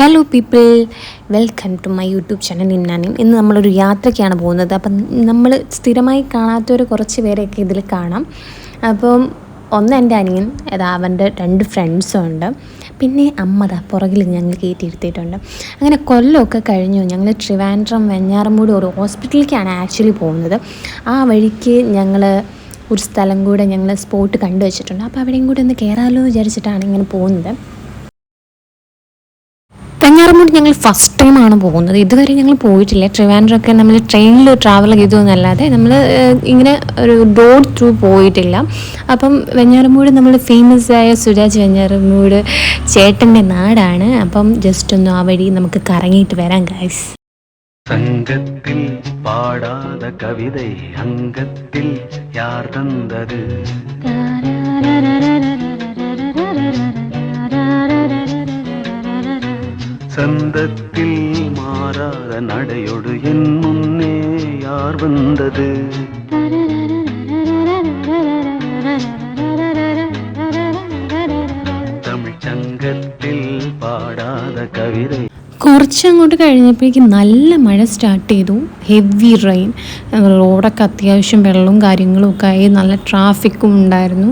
Hello people, welcome to my YouTube channel. ഇന്ന് നമ്മളൊരു യാത്രയ്ക്കാണ് പോകുന്നത്. അപ്പം നമ്മൾ സ്ഥിരമായി കാണാത്തൊരു കുറച്ച് പേരെയൊക്കെ ഇതിൽ കാണാം. അപ്പം ഒന്ന് എൻ്റെ അനിയൻ, അവൻ്റെ 2 ഫ്രണ്ട്സും ഉണ്ട്. പിന്നെ അമ്മ പുറകിൽ ഞങ്ങൾ കയറ്റിയിരുത്തിയിട്ടുണ്ട്. അങ്ങനെ കൊല്ലമൊക്കെ കഴിഞ്ഞു. ഞങ്ങൾ ട്രിവാൻഡ്രം വെഞ്ഞാറമൂട് ഒരു ഹോസ്പിറ്റലിലേക്കാണ് ആക്ച്വലി പോകുന്നത്. ആ വഴിക്ക് ഞങ്ങൾ ഒരു സ്ഥലം കൂടെ ഞങ്ങൾ സ്പോട്ട് കണ്ടു വെച്ചിട്ടുണ്ട്. അപ്പോൾ അവിടെയും കൂടെ ഒന്ന് കയറാമല്ലോ എന്ന് വിചാരിച്ചിട്ടാണ് ഇങ്ങനെ പോകുന്നത്. വെഞ്ഞാറമൂട് ഞങ്ങൾ ഫസ്റ്റ് ടൈമാണ് പോകുന്നത്. ഇതുവരെ ഞങ്ങൾ പോയിട്ടില്ല. ട്രിവാൻഡ്രമൊക്കെ നമ്മൾ ട്രെയിനിൽ ട്രാവൽ ചെയ്തതെന്നല്ലാതെ നമ്മൾ ഇങ്ങനെ ഒരു റോഡ് ത്രൂ പോയിട്ടില്ല. അപ്പം വെഞ്ഞാറമൂട് നമ്മൾ ഫേമസ് ആയ സുരാജ് വെഞ്ഞാറമൂട് ചേട്ടൻ്റെ നാടാണ്. അപ്പം ജസ്റ്റ് ഒന്ന് ആ വഴി നമുക്ക് കറങ്ങിയിട്ട് വരാം ഗൈസ്. സംഘത്തിൽ പാടാத കവിதை അംഗത്തിൽ യാർ തന്നത് சந்தத்தில் மாறாத நடையோடு என் முன்னே யார் வந்தது தமிழ் சங்கத்தில் பாடாத கவிதை. കുറച്ചങ്ങോട്ട് കഴിഞ്ഞപ്പോഴേക്കും നല്ല മഴ സ്റ്റാർട്ട് ചെയ്തു. Heavy rain. റോഡൊക്കെ അത്യാവശ്യം വെള്ളവും കാര്യങ്ങളും ഒക്കെ ആയി. നല്ല ട്രാഫിക്കും ഉണ്ടായിരുന്നു.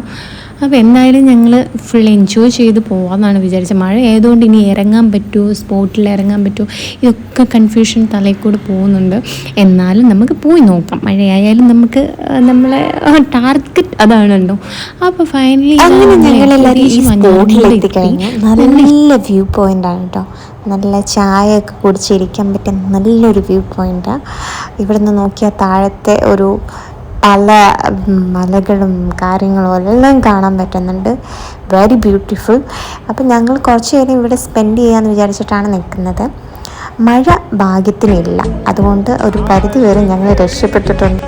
അപ്പോൾ എന്തായാലും ഞങ്ങൾ ഫുൾ എൻജോയ് ചെയ്ത് പോകാമെന്നാണ് വിചാരിച്ചത്. മഴ ആയതുകൊണ്ട് ഇനി ഇറങ്ങാൻ പറ്റുമോ, സ്പോട്ടിൽ ഇറങ്ങാൻ പറ്റുമോ, ഇതൊക്കെ കൺഫ്യൂഷൻ തലയിൽ കൂടെ പോകുന്നുണ്ട്. എന്നാലും നമുക്ക് പോയി നോക്കാം. മഴയായാലും നമുക്ക് നമ്മളെ ടാർഗറ്റ് അതാണല്ലോ. അപ്പോൾ ഫൈനലി നല്ല വ്യൂ പോയിൻ്റാണ് കേട്ടോ. നല്ല ചായയൊക്കെ കുടിച്ചിരിക്കാൻ പറ്റിയ നല്ലൊരു വ്യൂ പോയിൻ്റാണ്. ഇവിടെ നിന്ന് നോക്കിയാൽ താഴത്തെ ഒരു പല മലകളും കാര്യങ്ങളും എല്ലാം കാണാൻ പറ്റുന്നുണ്ട്. Very beautiful. അപ്പം ഞങ്ങൾ കുറച്ച് നേരം ഇവിടെ സ്പെൻഡ് ചെയ്യാമെന്ന് വിചാരിച്ചിട്ടാണ് നിൽക്കുന്നത്. മഴ ഭാഗ്യത്തിനില്ല, അതുകൊണ്ട് ഒരു പരിധി വരെ ഞങ്ങൾ രക്ഷപ്പെട്ടിട്ടുണ്ട്.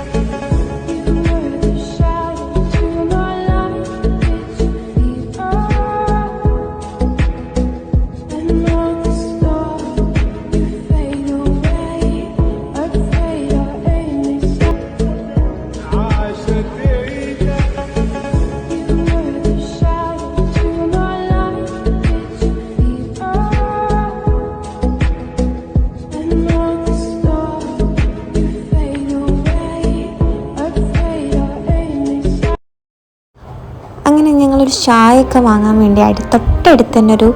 അങ്ങനെ ഞങ്ങളൊരു ചായയൊക്കെ വാങ്ങാൻ വേണ്ടി തൊട്ടടുത്ത് തന്നെ ഒരു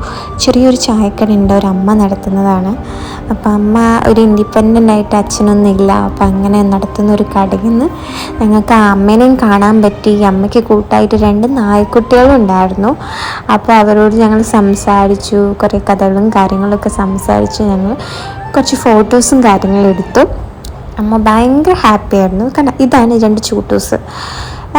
ചെറിയൊരു ചായക്കട ഉണ്ട്. ഒരു അമ്മ നടത്തുന്നതാണ്. അപ്പം അമ്മ ഒരു ഇൻഡിപെൻഡൻ്റ് ആയിട്ട് അച്ഛനൊന്നും ഇല്ല. അപ്പം അങ്ങനെ നടത്തുന്ന ഒരു കടയിൽ നിന്ന് ഞങ്ങൾക്ക് ആ അമ്മേനെയും കാണാൻ പറ്റി. അമ്മയ്ക്ക് കൂട്ടായിട്ട് 2 നായ്ക്കുട്ടികളും ഉണ്ടായിരുന്നു. അപ്പോൾ അവരോട് ഞങ്ങൾ സംസാരിച്ചു, കുറേ കഥകളും കാര്യങ്ങളൊക്കെ സംസാരിച്ചു. ഞങ്ങൾ കുറച്ച് ഫോട്ടോസും കാര്യങ്ങളും എടുത്തു. അമ്മ ഭയങ്കര ഹാപ്പി ആയിരുന്നു. കാരണം ഇതാണ് 2 ചൂട്ടൂസ്.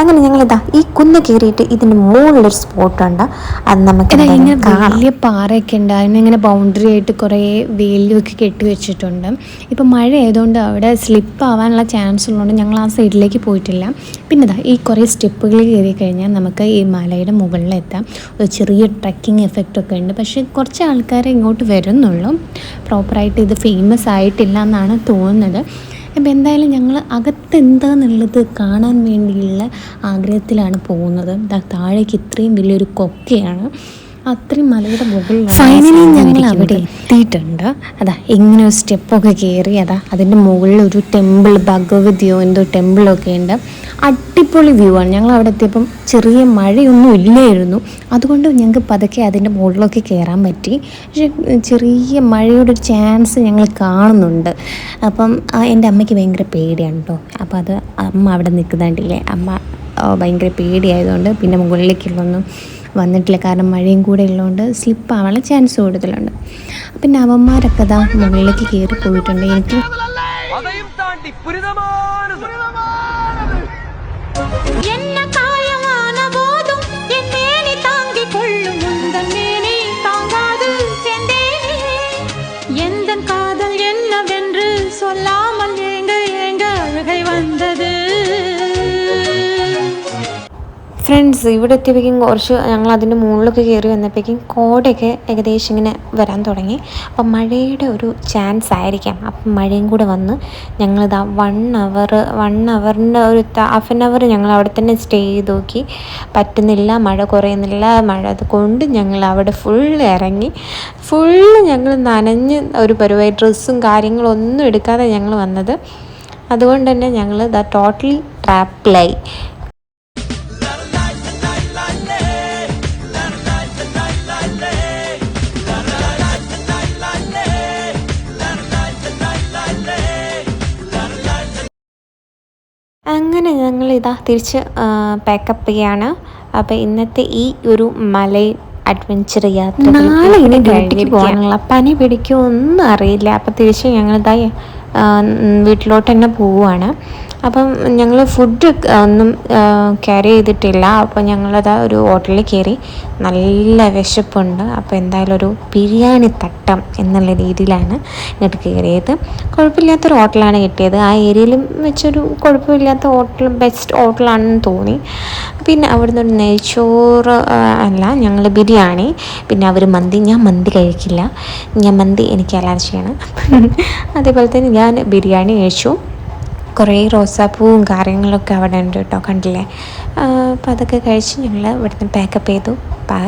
അങ്ങനെ ഞങ്ങളിതാ ഈ കുന്ന് കയറിയിട്ട് ഇതിൻ്റെ മുകളിലൊരു സ്പോട്ടുണ്ട്. അത് നമുക്ക് വലിയ പാറയൊക്കെ ഉണ്ട്. അതിനിങ്ങനെ ബൗണ്ടറി ആയിട്ട് കുറേ വേലിയൊക്കെ കെട്ടി വെച്ചിട്ടുണ്ട്. ഇപ്പം മഴ ആയതുകൊണ്ട് അവിടെ സ്ലിപ്പ് ആവാനുള്ള ചാൻസ് ഉള്ളതുകൊണ്ട് ഞങ്ങൾ ആ സൈഡിലേക്ക് പോയിട്ടില്ല. പിന്നെ ഈ കുറേ സ്റ്റെപ്പുകൾ കയറി കഴിഞ്ഞാൽ നമുക്ക് ഈ മലയുടെ മുകളിലെത്താം. ഒരു ചെറിയ ട്രക്കിംഗ് എഫക്റ്റൊക്കെ ഉണ്ട്. പക്ഷേ കുറച്ച് ആൾക്കാരെ ഇങ്ങോട്ട് വരുന്നുള്ളൂ. പ്രോപ്പറായിട്ട് ഇത് ഫേമസ് ആയിട്ടില്ല എന്നാണ് തോന്നുന്നത്. അപ്പം എന്തായാലും ഞങ്ങൾ അകത്തെന്താന്നുള്ളത് കാണാൻ വേണ്ടിയുള്ള ആഗ്രഹത്തിലാണ് പോകുന്നത്. താഴേക്ക് ഇത്രയും വലിയൊരു കൊക്കയാണ്. അത്രയും മലയുടെ മുകളിൽ ഫൈനലി ഞങ്ങൾ അവിടെ എത്തിയിട്ടുണ്ട്. ഇങ്ങനെ ഒരു സ്റ്റെപ്പൊക്കെ കയറി അതിൻ്റെ മുകളിൽ ഒരു ടെമ്പിൾ, ഭഗവതിയോ എന്തോ ടെമ്പിളൊക്കെ ഉണ്ട്. അടിപൊളി വ്യൂ ആണ്. ഞങ്ങൾ അവിടെ എത്തിയപ്പം ചെറിയ മഴയൊന്നും ഇല്ലായിരുന്നു. അതുകൊണ്ട് ഞങ്ങൾക്ക് പതുക്കെ അതിൻ്റെ മുകളിലൊക്കെ കയറാൻ പറ്റി. പക്ഷേ ചെറിയ മഴയുടെ ഒരു ചാൻസ് ഞങ്ങൾ കാണുന്നുണ്ട്. അപ്പം എൻ്റെ അമ്മയ്ക്ക് ഭയങ്കര പേടിയാണ് കേട്ടോ. അപ്പോൾ അത് അമ്മ അവിടെ നിൽക്കുന്നുണ്ടില്ലേ, അമ്മ ഭയങ്കര പേടിയായതുകൊണ്ട് പിന്നെ മുകളിലേക്കുള്ളൊന്നും വന്നിട്ടില്ല. കാരണം മഴയും കൂടെ ഉള്ളതുകൊണ്ട് സ്ലിപ്പ് ആവാനുള്ള ചാൻസ് കൂടുതലുണ്ട്. പിന്നെ അവന്മാരൊക്കെ മുകളിലേക്ക് കയറി പോയിട്ടുണ്ട്. എനിക്ക് ഫ്രണ്ട്സ് ഇവിടെ എത്തിയപ്പോഴേക്കും കുറച്ച് ഞങ്ങൾ അതിൻ്റെ മുകളിലൊക്കെ കയറി വന്നപ്പോഴേക്കും കോടയൊക്കെ ഏകദേശം ഇങ്ങനെ വരാൻ തുടങ്ങി. അപ്പം മഴയുടെ ഒരു ചാൻസ് ആയിരിക്കാം. അപ്പം മഴയും കൂടെ വന്ന് ഞങ്ങളിതാ 1 അവറിൻ്റെ ഒരു ഹാഫ് ആൻ അവർ ഞങ്ങൾ അവിടെ തന്നെ സ്റ്റേ ചെയ്ത് നോക്കി. പറ്റുന്നില്ല, മഴ കുറയുന്നില്ല. മഴ അതുകൊണ്ട് ഞങ്ങൾ അവിടെ ഇറങ്ങി ഞങ്ങൾ നനഞ്ഞ് ഒരു പരിപാടി ഡ്രസ്സും കാര്യങ്ങളൊന്നും എടുക്കാതെ ഞങ്ങൾ വന്നത്. അതുകൊണ്ട് തന്നെ ഞങ്ങൾ ടോട്ടലി ട്രാപ്പിലായി. അങ്ങനെ ഞങ്ങൾ തിരിച്ച് പാക്കപ്പ് ചെയ്യാണ്. അപ്പോൾ ഇന്നത്തെ ഈ ഒരു മലൈൻ അഡ്വഞ്ചർ യാത്ര നാളെ ഇനി ഡ്യൂട്ടിക്ക് പോകാനുള്ള പനി പിടിക്കുമോ ഒന്നും അറിയില്ല. അപ്പോൾ തിരിച്ച് ഞങ്ങളിതായി വീട്ടിലോട്ട് തന്നെ പോവുകയാണ്. അപ്പം ഞങ്ങൾ ഫുഡ് ഒന്നും ക്യാരി ചെയ്തിട്ടില്ല. അപ്പോൾ ഞങ്ങളത് ഒരു ഹോട്ടലിൽ കയറി. നല്ല വിശപ്പുണ്ട്. അപ്പോൾ എന്തായാലും ഒരു ബിരിയാണി തട്ടം എന്നുള്ള രീതിയിലാണ് ഇങ്ങോട്ട് കയറിയത്. കുഴപ്പമില്ലാത്തൊരു ഹോട്ടലാണ് കിട്ടിയത്. ആ ഏരിയയിലും വെച്ചൊരു കുഴപ്പമില്ലാത്ത ഹോട്ടൽ, ബെസ്റ്റ് ഹോട്ടലാണെന്ന് തോന്നി. പിന്നെ അവിടുന്ന് ഒരു നെയ്ച്ചോറ് ഞങ്ങൾ ബിരിയാണി, പിന്നെ അവർ മന്തി. ഞാൻ മന്തി കഴിക്കില്ല, എനിക്ക് അലർജിയാണ്. അതേപോലെ തന്നെ ഞാൻ ബിരിയാണി കഴിച്ചു. കുറേ റോസാപ്പൂവും കാര്യങ്ങളൊക്കെ അവിടെ ഉണ്ട് കേട്ടോ, കണ്ടില്ലേ? അപ്പോൾ അതൊക്കെ കഴിച്ച് ഞങ്ങൾ ഇവിടുന്ന് പാക്കപ്പ് ചെയ്തു. ബൈ.